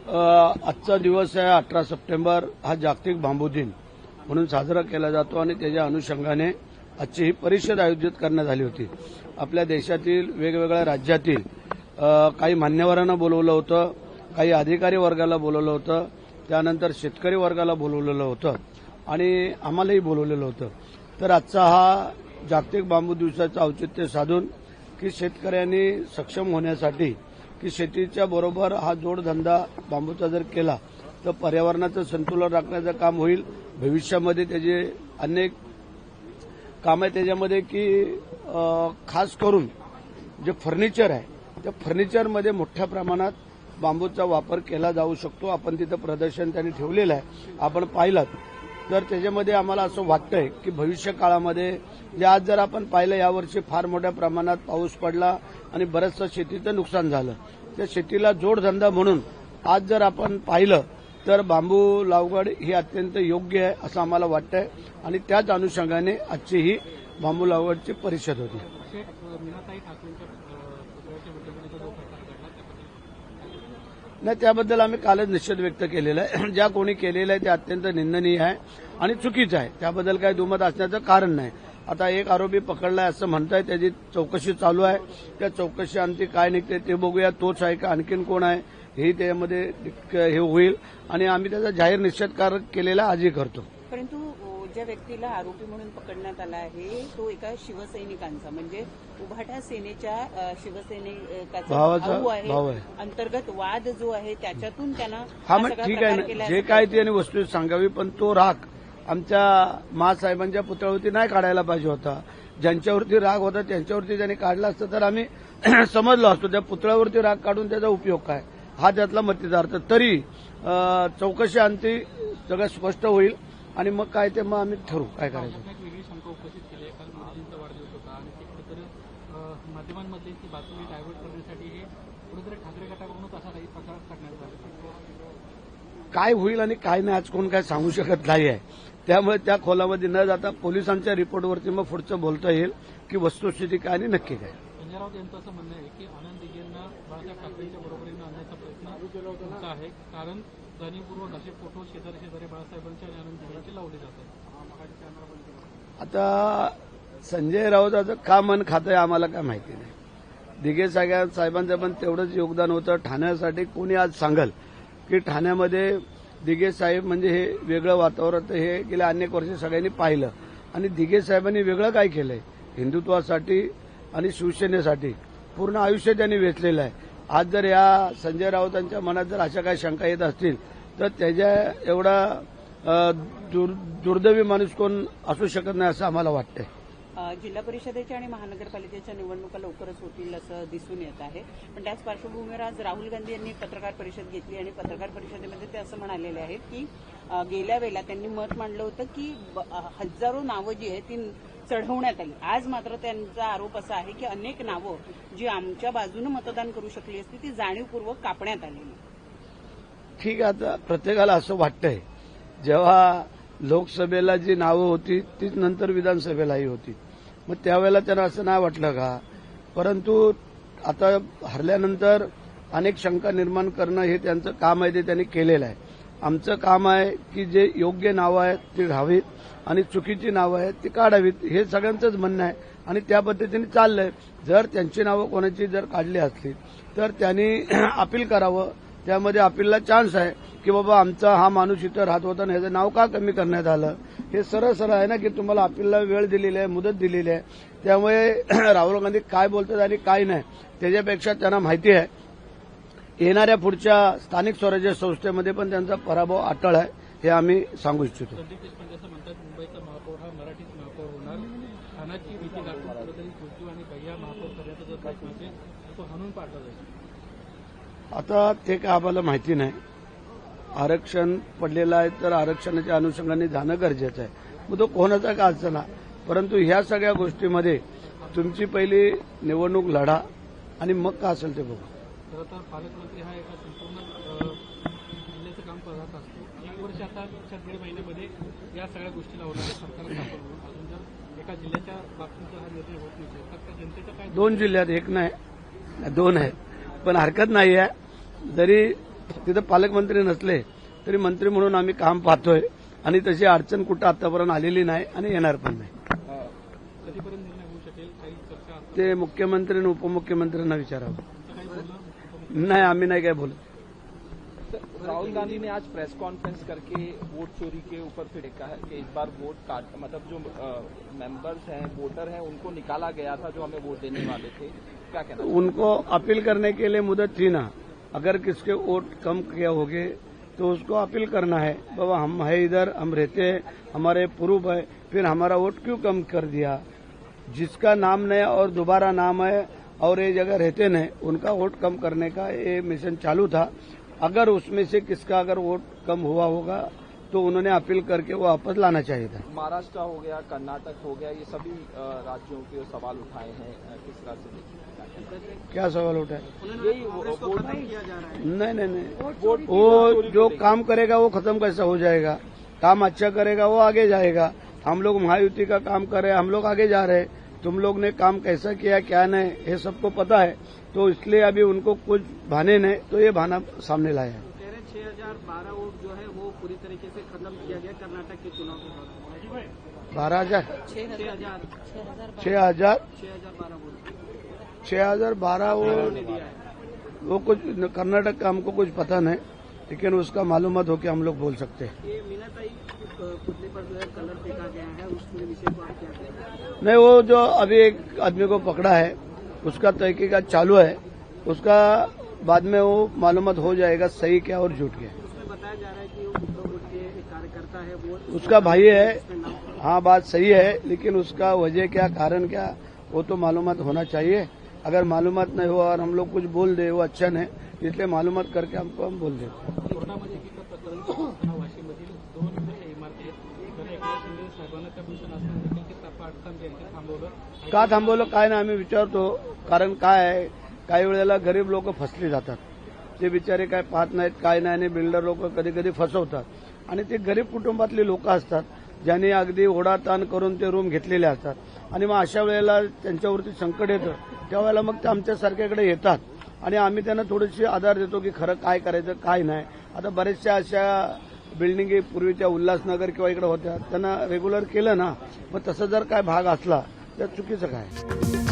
आजचा दिवस आहे 18 सप्टेंबर हा जागतिक बांबू दिन म्हणून साजरा केला जातो आणि त्याच्या अनुषंगाने आजची ही परिषद आयोजित करण्यात आली होती। आपल्या देशातील वेगवेगळ्या राज्यातील काही मान्यवरांना बोलवलं होतं, काही अधिकारी वर्गाला बोलवलं होतं, त्यानंतर शेतकरी वर्गाला बोलवलेलं होतं आणि आम्हालाही बोलवलेलं होतं। तर आजचा हा जागतिक बांबू दिवसाचं औचित्य साधून की शेतकऱ्यांनी सक्षम होण्यासाठी की शेतीच्या बरोबर हा जोडधंदा बांबूचा जर केला तर पर्यावरणाचं संतुलन राखण्याचं काम होईल। भविष्यामध्ये त्याचे अनेक काम आहे त्याच्यामध्ये की खास करून जे फर्निचर आहे त्या फर्निचरमध्ये मोठ्या प्रमाणात बांबूचा वापर केला जाऊ शकतो। आपण तिथं प्रदर्शन त्यांनी ठेवलेलं आहे, आपण पाहिलं तर त्याच्यामध्ये आम्हाला असं वाटतंय की भविष्य काळामध्ये आज जर आपण पाहिलं यावर्षी फार मोठ्या प्रमाणात पाऊस पडला आणि बरंचसं शेतीचं नुकसान झालं, त्या शेतीला जोडधंदा म्हणून आज जर आपण पाहिलं तर बांबू लागवड ही अत्यंत योग्य आहे असं आम्हाला वाटतंय आणि त्याच अनुषंगाने आजची ही बांबू लागवडची परिषद होती। नाही, त्याबद्दल आम्ही कालच निषेध व्यक्त केलेला आहे। ज्या कोणी केलेलं आहे ते अत्यंत निंदनीय आहे आणि चुकीचं आहे, त्याबद्दल काही दुमत असण्याचं कारण नाही। आता एक आरोपी पकडलाय असं म्हणताय, त्याची चौकशी चालू आहे, त्या चौकशी अंती काय निघते ते बघूया। तोच आहे का आणखीन कोण आहे हेही त्यामध्ये हे होईल आणि आम्ही त्याचा जाहीर निषेध केलेला आजही करतो। परंतु ज्या व्यक्तीला आरोपी म्हणून पकडण्यात आला आहे तो एका शिवसैनिकांचा म्हणजे उभाटा सेनेच्या शिवसैनिकाचा भाऊ आहे। अंतर्गत वाद जो आहे त्याच्यातून त्यांना मग ठीक आहे ना, जे काय ते वस्तू सांगावी, पण तो राग आमच्या मासाहेबांच्या पुतळ्यावरती नाही काढायला पाहिजे होता। ज्यांच्यावरती राग होता त्यांच्यावरती त्यांनी काढला असतं तर आम्ही समजलो असतो। त्या पुतळ्यावरती राग काढून त्याचा उपयोग काय हा त्यातला मतितार्थ। तरी चौकशी अंती सगळं स्पष्ट होईल आणि मग काय ते मग आम्ही ठरवू काय करायचं। वेगळी शंका उपस्थित केली आहे, काल मोदींचा वाढदिवस होता आणि ते कुठेतरी माध्यमांमध्ये ती बातमी डायव्हर्ट करण्यासाठी हे कुठेतरी ठाकरे गटाकडूनच असा काही प्रकार करण्यात आला। काय होईल आणि काय नाही आज कोण काय सांगू शकत नाही आहे, त्यामुळे त्या खोलामध्ये न जाता पोलिसांच्या रिपोर्टवरती मग पुढचं बोलता येईल की वस्तुस्थिती काय आणि नक्की काय। संजय राऊत यांचं असं म्हणणं आहे की आनंद दिघेंना बाळासाहेब ठाकरेंच्या बरोबरीनं आणण्याचा प्रयत्न आहे, कारण जाणीवपूर्वक असे फोटो शेजारी बाळासाहेबांचे आणि आनंद दिघेंचे लावले जातात। आता संजय राऊताचं का मन खातंय आम्हाला काय माहिती नाही। दिघे साहेबांचं पण तेवढंच योगदान होतं ठाण्यासाठी। कोणी आज सांगल की ठाण्यामध्ये दिघे साहेब म्हणजे हे वेगळं वातावरण हे गेल्या अनेक वर्षे सगळ्यांनी पाहिलं आणि दिघे साहेबांनी वेगळं काय केलंय हिंदुत्वासाठी आणि शिवसेनेसाठी पूर्ण आयुष्य त्यांनी वेचलेलं आहे। आज जर या संजय राऊतांच्या मनात जर अशा काही शंका येत असतील तर त्याच्या एवढा दुर्दैवी माणूस कोण असू शकत नाही असं आम्हाला वाटतंय। जिल्हा परिषदेच्या आणि महानगरपालिकेच्या निवडणुका लवकरच होतील असं दिसून येत आहे, पण त्याच पार्श्वभूमीवर आज राहुल गांधी यांनी पत्रकार परिषद घेतली आणि पत्रकार परिषदेमध्ये ते असं म्हणालेले आहेत की गेल्या वेळेला त्यांनी मत मांडलं होतं की हजारो नावं जी आहेत ती चढवण्यात आली। आज मात्र त्यांचा आरोप असा आहे की अनेक नावं जी आमच्या बाजूने मतदान करू शकली असती ती जाणीवपूर्वक कापण्यात आलेली। ठीक आहे, आता प्रत्येकाला असं वाटतंय जेव्हा लोकसभेला जी नावं होती तीच नंतर विधानसभेलाही होती, मग त्यावेळेला त्यांना असं नाही वाटलं का? परंतु आता हरल्यानंतर अनेक शंका निर्माण करणं हे त्यांचं काम आहे, ते त्यांनी केलेलं आहे। आमचं काम आहे की जे योग्य नावं आहेत ती राहावीत आणि चुकीची नावं आहेत ती काढावीत, हे सगळ्यांचंच म्हणणं आहे आणि त्या पद्धतीने चाललंय। जर त्यांची नावं कोणाची जर काढली असली तर त्यांनी अपील करावं, त्यामध्ये अपीलला चान्स आहे की बाबा आमचा हा माणूस इथं राहत होता आणि ह्याचं नाव का कमी करण्यात आलं। हे सरळ आहे ना की तुम्हाला अपीलला वेळ दिलेली आहे, मुदत दिलेली आहे, त्यामुळे राहुल गांधी काय बोलतात आणि काय नाही त्याच्यापेक्षा त्यांना माहिती आहे येणाऱ्या पुढच्या स्थानिक स्वराज्य संस्थेमध्ये पण त्यांचा पराभव अटळ आहे, हे आम्ही सांगू इच्छितो। संदीप देशपांडे असं म्हणतात मुंबईचा महापौर हा मराठीच महापौर होणार, ठाण्याची भीती दाखवून कुठेतरी खुर्ची आणि भैया महापौर करण्याचा जर प्रश्न असेल तो हाणून पाडला जाईल। आता ते काय आम्हाला माहिती नाही, आरक्षण पडलेलं आहे तर आरक्षणाच्या अनुषंगाने जाणं गरजेचं आहे, मग तो कोणाचा का असताना। परंतु ह्या सगळ्या गोष्टीमध्ये तुमची पहिली निवडणूक लढा आणि मग का असेल ते बघू। खरं तर पालकमंत्री हा एका संपूर्ण जिल्ह्याचं काम करत असतो। एक वर्ष आता 1.5 महिन्यामध्ये या सगळ्या गोष्टी लावणार सरकार स्थापन होऊन अजून जर एका जिल्ह्याच्या बाबतीत जर हा निर्णय होत नसेल तर त्या जनतेचं काय? 2 जिल्ह्यात, एक नाही 2 आहेत, पण हरकत नाही आहे। जरी तिथं पालकमंत्री नसले तरी मंत्री म्हणून आम्ही काम पाहतोय आणि तशी अडचण कुठं आतापर्यंत आलेली नाही आणि येणार पण नाही. कधीपर्यंत निर्णय होऊ शकेल? काही चर्चा आता ते मुख्यमंत्री आणि उपमुख्यमंत्र्यांना विचारावं. काही बोलणं? नाही, आम्ही नाही काय बोलत. राहुल गांधी ने आज प्रेस कॉन्फ्रेंस करके वोट चोरी के ऊपर फिड़का है कि इस बार वोट काट मतलब जो मेंबर्स हैं वोटर हैं उनको निकाला गया था जो हमें वोट देने वाले थे. क्या कहना? उनको अपील करने के लिए मुदत थी ना. अगर किसके वोट कम किया होगे तो उसको अपील करना है, बाबा हम है इधर, हम रहते हैं, हमारे प्रूफ है, फिर हमारा वोट क्यों कम कर दिया. जिसका नाम नहीं और दोबारा नाम है और ये जगह रहते नहीं, उनका वोट कम करने का ये मिशन चालू था. अगर उसमें से किसका अगर वोट कम हुआ होगा तो उन्होंने अपील करके वो वापस लाना चाहिए था. महाराष्ट्र हो गया, कर्नाटक हो गया, ये सभी राज्यों के सवाल उठाए हैं. किस तरह से देखिए? क्या सवाल उठा है? यही वोट नहीं, वो जो काम करेगा वो खत्म कैसा हो जाएगा. काम अच्छा करेगा वो आगे जाएगा. हम लोग महायुति का काम कर रहे हैं, हम लोग आगे जा रहे हैं. तुम लोग ने काम कैसा किया क्या नहीं ये सबको पता है, तो इसलिए अभी उनको कुछ बहाने नहीं तो ये बहाना सामने लाया है. 6012 वोट जो है वो पूरी तरीके से खत्म किया गया कर्नाटक के चुनाव के दौरान. 12,000 6012 6,012 वो कुछ कर्नाटक का हमको कुछ पता नहीं, लेकिन उसका मालूमात हो कि हम लोग बोल सकते हैं. ये मीनाताई पुतले पर जो है कलर फेंका गया है, उस पूरे विषय को आप क्या कहेंगे? नहीं, वो जो अभी एक आदमी को पकड़ा है उसका तहकीकात चालू है. उसका बाद में वो मालूमात हो जाएगा सही क्या और झूठ क्या. उसमें बताया जा रहा है कि वो उद्धव गुट के एक कार्यकर्ता है, वो उसका भाई है. हाँ, बात सही है, लेकिन उसका वजह क्या कारण क्या वो तो मालूमात होना चाहिए. अगर मालूमात नहीं हो और हम लोग कुछ बोल दे वो अच्छा नहीं, इसलिए मालूमात करके हमको हम बोल देते. कोर्टामध्ये एकीकडे प्रकरण सुरू असताना वाशीमधील 2 विविध इमारती आहेत. तर एकनाथ शिंदे साहेबांना त्या भूषण असताना देखील ते तात्काळ त्यांनी थांबवलं. का थांबवलं काय नाही आम्ही विचारतो. कारण काय आहे, काही वेळेला गरीब लोक फसली जातात. ते बिचारे काय पाहत नाहीत काय नाही आणि बिल्डर लोक कधी कधी फसवतात आणि ते गरीब कुटुंबातली लोक असतात ज्यांनी अगदी ओढाताण करून ते रूम घेतलेले असतात आणि मग अशा वेळेला त्यांच्यावरती संकट येतं. त्यावेळेला मग ते आमच्यासारख्याकडे येतात आणि आम्ही त्यांना थोडीशी आधार देतो की खरं काय करायचं काय नाही. आता बऱ्याचशा अशा बिल्डिंगी पूर्वीच्या उल्हासनगर किंवा इकडे होत्या त्यांना रेग्युलर केलं ना, मग तसं जर काय भाग असला तर चुकीचं काय.